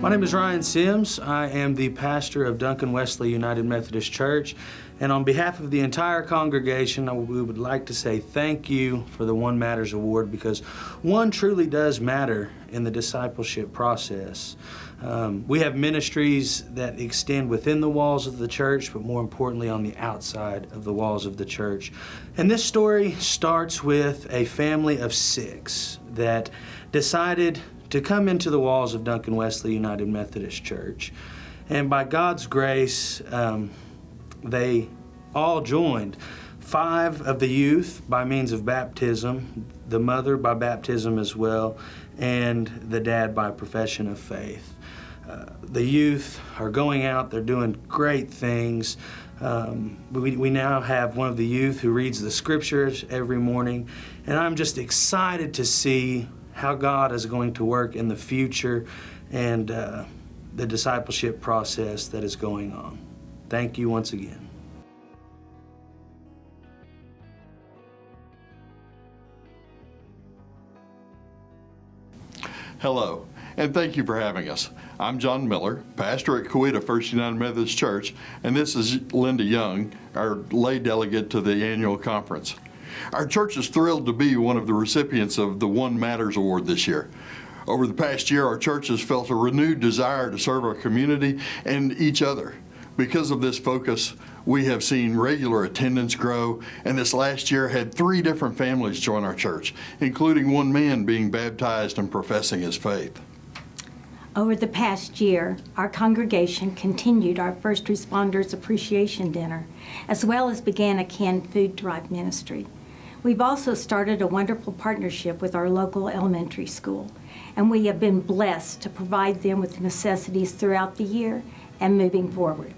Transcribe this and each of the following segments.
My name is Ryan Sims. I am the pastor of Duncan Wesley United Methodist Church, and on behalf of the entire congregation, we would like to say thank you for the One Matters Award, because one truly does matter in the discipleship process. We have ministries that extend within the walls of the church, but more importantly on the outside of the walls of the church. And this story starts with a family of 6 that decided to come into the walls of Duncan Wesley United Methodist Church. And by God's grace, they all joined. 5 of the youth by means of baptism, the mother by baptism as well, and the dad by profession of faith. The youth are going out, they're doing great things. We now have one of the youth who reads the scriptures every morning, and I'm just excited to see how God is going to work in the future and the discipleship process that is going on. Thank you once again. Hello, and thank you for having us. I'm John Miller, pastor at Coweta First United Methodist Church, and this is Linda Young, our lay delegate to the annual conference. Our church is thrilled to be one of the recipients of the One Matters Award this year. Over the past year, our church has felt a renewed desire to serve our community and each other. Because of this focus, we have seen regular attendance grow, and this last year had 3 different families join our church, including one man being baptized and professing his faith. Over the past year, our congregation continued our First Responders Appreciation Dinner, as well as began a canned food drive ministry. We've also started a wonderful partnership with our local elementary school, and we have been blessed to provide them with necessities throughout the year and moving forward.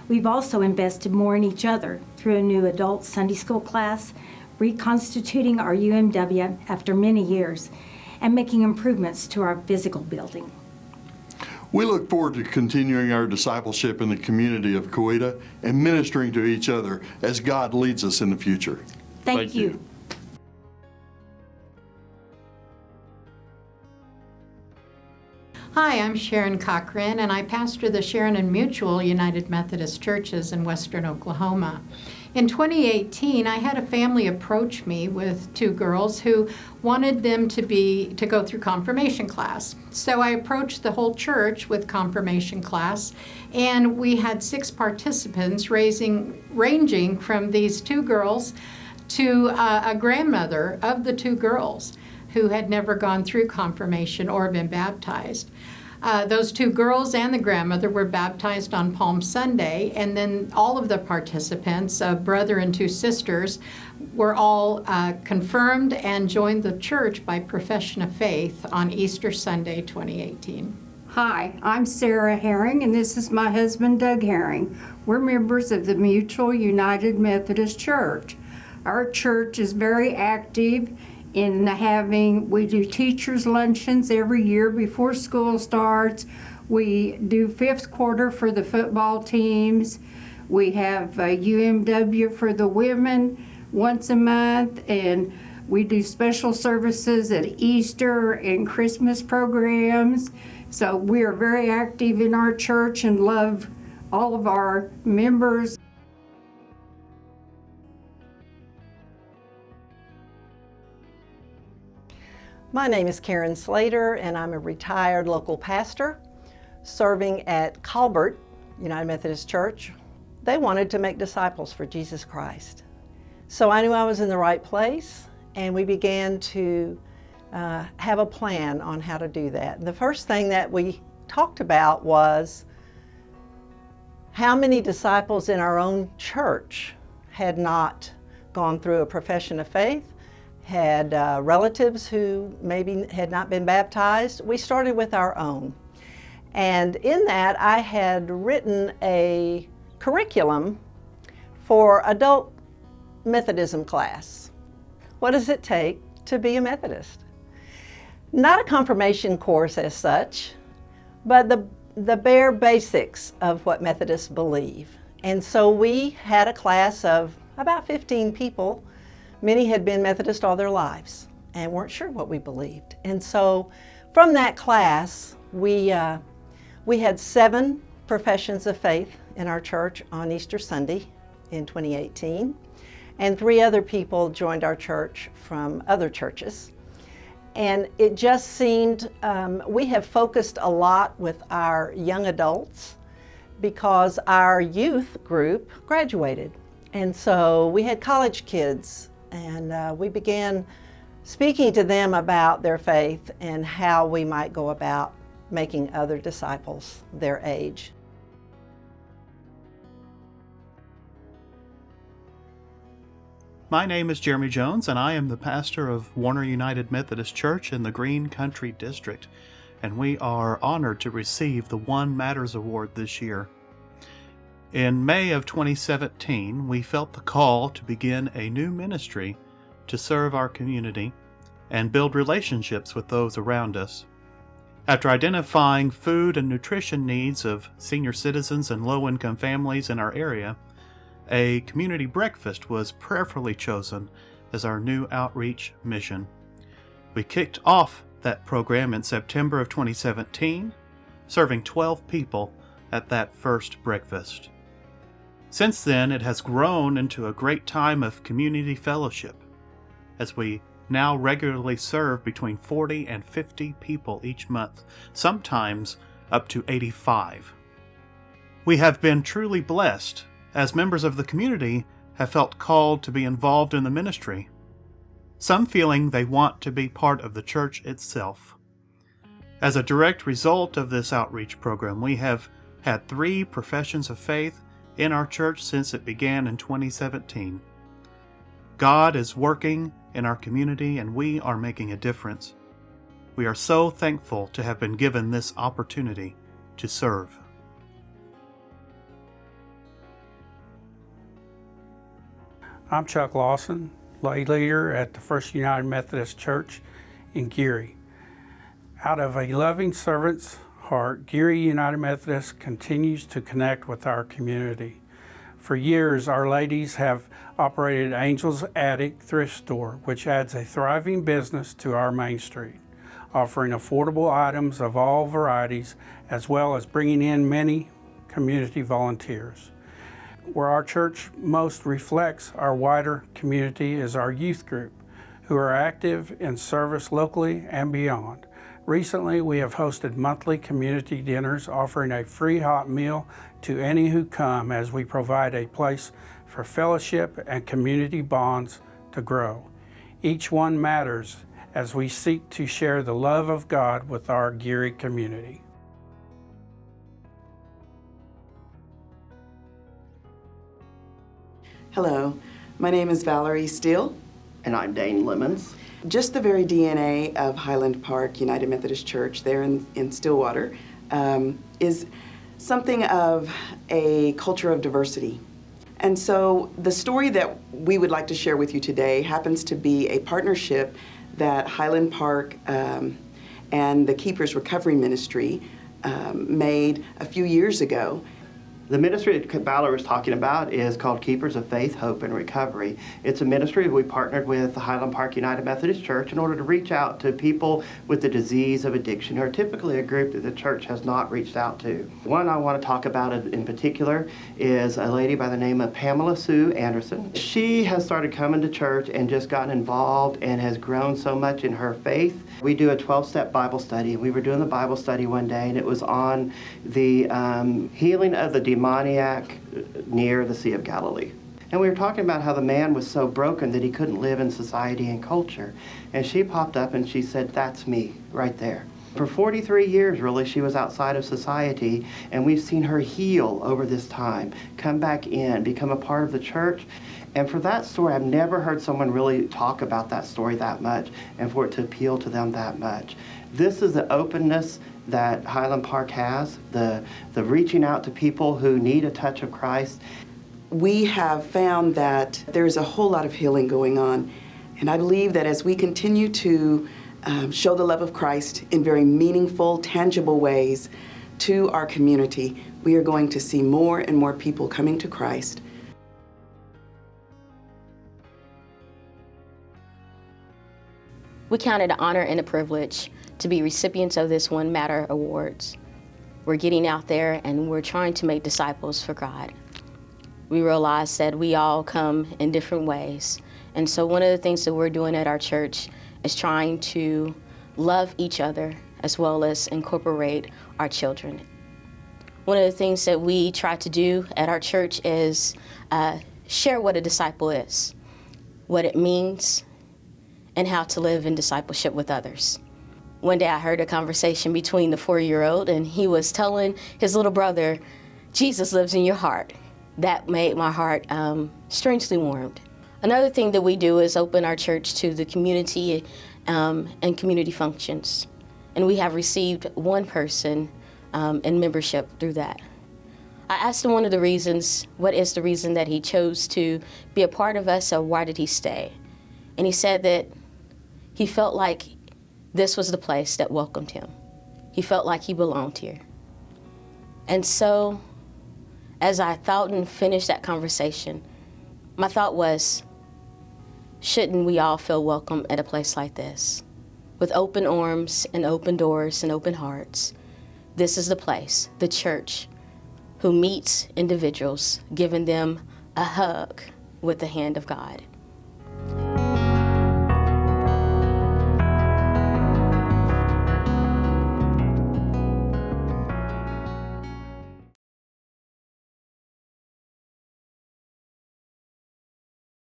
We've also invested more in each other through a new adult Sunday school class, reconstituting our UMW after many years, and making improvements to our physical building. We look forward to continuing our discipleship in the community of Coweta and ministering to each other as God leads us in the future. Thank you. Hi, I'm Sharon Cochran, and I pastor the Sharon and Mutual United Methodist Churches in Western Oklahoma. In 2018, I had a family approach me with 2 girls who wanted them to go through confirmation class. So I approached the whole church with confirmation class, and we had 6 participants ranging from these 2 girls to a grandmother of the 2 girls who had never gone through confirmation or been baptized. Those 2 girls and the grandmother were baptized on Palm Sunday, and then all of the participants, a brother and 2 sisters, were all confirmed and joined the church by profession of faith on Easter Sunday 2018. Hi, I'm Sarah Herring, and this is my husband Doug Herring. We're members of the Mutual United Methodist Church. Our church is very active in we do teachers' luncheons every year before school starts. We do 5th quarter for the football teams. We have UMW for the women once a month, and we do special services at Easter and Christmas programs. So we are very active in our church and love all of our members. My name is Karen Slater, and I'm a retired local pastor serving at Colbert United Methodist Church. They wanted to make disciples for Jesus Christ. So I knew I was in the right place, and we began to have a plan on how to do that. The first thing that we talked about was how many disciples in our own church had not gone through a profession of faith, had relatives who maybe had not been baptized. We started with our own. And in that, I had written a curriculum for adult Methodism class. What does it take to be a Methodist? Not a confirmation course as such, but the bare basics of what Methodists believe. And so we had a class of about 15 people. Many had been Methodist all their lives and weren't sure what we believed. And so from that class, we We had 7 professions of faith in our church on Easter Sunday in 2018, and 3 other people joined our church from other churches. And it just seemed, we have focused a lot with our young adults because our youth group graduated. And so we had college kids, and we began speaking to them about their faith and how we might go about making other disciples their age. My name is Jeremy Jones, and I am the pastor of Warner United Methodist Church in the Green Country District, and we are honored to receive the One Matters Award this year. In May of 2017, we felt the call to begin a new ministry to serve our community and build relationships with those around us. After identifying food and nutrition needs of senior citizens and low-income families in our area, a community breakfast was prayerfully chosen as our new outreach mission. We kicked off that program in September of 2017, serving 12 people at that first breakfast. Since then, it has grown into a great time of community fellowship, as we now regularly serve between 40 and 50 people each month, sometimes up to 85. We have been truly blessed, as members of the community have felt called to be involved in the ministry, some feeling they want to be part of the church itself. As a direct result of this outreach program, we have had 3 professions of faith in our church since it began in 2017. God is working in our community, and we are making a difference. We are so thankful to have been given this opportunity to serve. I'm Chuck Lawson, lay leader at the First United Methodist Church in Geary. Out of a loving servant's heart, Geary United Methodist continues to connect with our community. For years, our ladies have operated Angel's Attic Thrift Store, which adds a thriving business to our main street, offering affordable items of all varieties, as well as bringing in many community volunteers. Where our church most reflects our wider community is our youth group, who are active in service locally and beyond. Recently, we have hosted monthly community dinners offering a free hot meal to any who come, as we provide a place for fellowship and community bonds to grow. Each one matters as we seek to share the love of God with our Geary community. Hello, my name is Valerie Steele. And I'm Dane Lemons. Just the very DNA of Highland Park United Methodist Church there in Stillwater is something of a culture of diversity. And so the story that we would like to share with you today happens to be a partnership that Highland Park and the Keepers Recovery Ministry made a few years ago. The ministry that Valerie was talking about is called Keepers of Faith, Hope, and Recovery. It's a ministry we partnered with the Highland Park United Methodist Church in order to reach out to people with the disease of addiction, who are typically a group that the church has not reached out to. One I want to talk about in particular is a lady by the name of Pamela Sue Anderson. She has started coming to church and just gotten involved and has grown so much in her faith. We do a 12-step Bible study, and we were doing the Bible study one day, and it was on the healing of the demoniac near the Sea of Galilee. And we were talking about how the man was so broken that he couldn't live in society and culture. And she popped up and she said, "That's me right there." For 43 years, really, she was outside of society, and we've seen her heal over this time, come back in, become a part of the church. And for that story, I've never heard someone really talk about that story that much and for it to appeal to them that much. This is the openness that Highland Park has, the reaching out to people who need a touch of Christ. We have found that there's a whole lot of healing going on. And I believe that as we continue to show the love of Christ in very meaningful, tangible ways to our community, we are going to see more and more people coming to Christ. We count it an honor and a privilege to be recipients of this One Matter Awards. we're getting out there and we're trying to make disciples for God. We realize that we all come in different ways. And so one of the things that we're doing at our church is trying to love each other as well as incorporate our children. One of the things that we try to do at our church is share what a disciple is, what it means, and how to live in discipleship with others. One day I heard a conversation between the 4-year-old, and he was telling his little brother, Jesus lives in your heart. That made my heart strangely warmed. Another thing that we do is open our church to the community and community functions. And we have received one person in membership through that. I asked him one of the reasons, what is the reason that he chose to be a part of us, or why did he stay? And he said that he felt like this was the place that welcomed him. He felt like he belonged here. And so, as I thought and finished that conversation, my thought was, shouldn't we all feel welcome at a place like this? With open arms and open doors and open hearts, this is the place, the church, who meets individuals, giving them a hug with the hand of God.